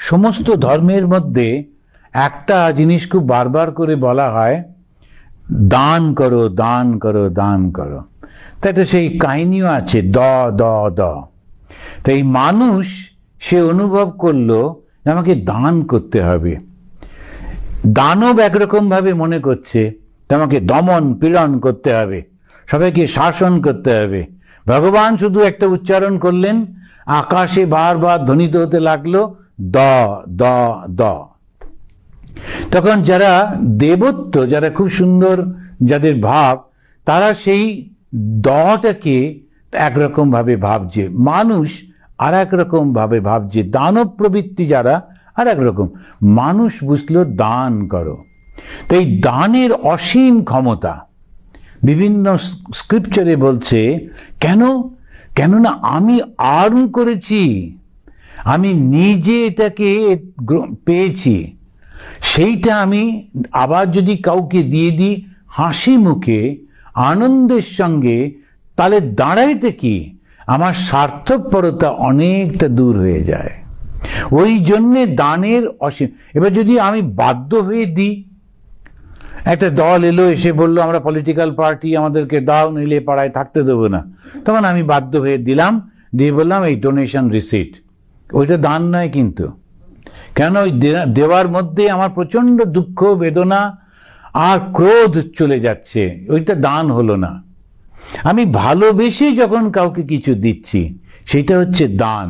সমস্ত ধর্মের মধ্যে একটা জিনিস খুব বারবার করে বলা হয়, দান করো, দান করো, দান করো। তাই তো সেই কাহিনীও আছে, দ দ দ। তো এই মানুষ সে অনুভব করলো আমাকে দান করতে হবে। দানব একরকম ভাবে মনে করছে আমাকে দমন পীড়ন করতে হবে, সবাইকে শাসন করতে হবে। ভগবান শুধু একটা উচ্চারণ করলেন, আকাশে বারবার ধ্বনিত হতে লাগলো দ দ দ। তখন যারা দেবত্ব, যারা খুব সুন্দর, যাদের ভাব, তারা সেই দটাকে একরকম ভাবে ভাবছে, মানুষ আর একরকম ভাবে ভাবছে, দানব প্রবৃত্তি যারা আর একরকম। মানুষ বুঝলো দান করো। তো এই দানের অসীম ক্ষমতা বিভিন্ন স্ক্রিপচারে বলছে। কেননা আমি আর্ন করেছি, আমি নিজে এটাকে পেয়েছি, সেইটা আমি আবার যদি কাউকে দিয়ে দিই হাসি মুখে আনন্দের সঙ্গে, তাহলে দাঁড়াইতে কি আমার স্বার্থপরতা অনেকটা দূর হয়ে যায়। ওই জন্যে দানের অসীম। এবার যদি আমি বাধ্য হয়ে দিই, একটা দল এলো এসে বললো আমরা পলিটিক্যাল পার্টি, আমাদেরকে দাও, নইলে পাড়ায় থাকতে দেবো না, তখন আমি বাধ্য হয়ে দিলাম, দিয়ে বললাম এই ডোনেশন রিসিট। ওইটা দান নয় কিন্তু। কেন? ওই দেওয়ার মধ্যে আমার প্রচন্ড দুঃখ, বেদনা আর ক্রোধ চলে যাচ্ছে, ওইটা দান হলো না। আমি ভালোবেসে যখন কাউকে কিছু দিচ্ছি, সেটা হচ্ছে দান।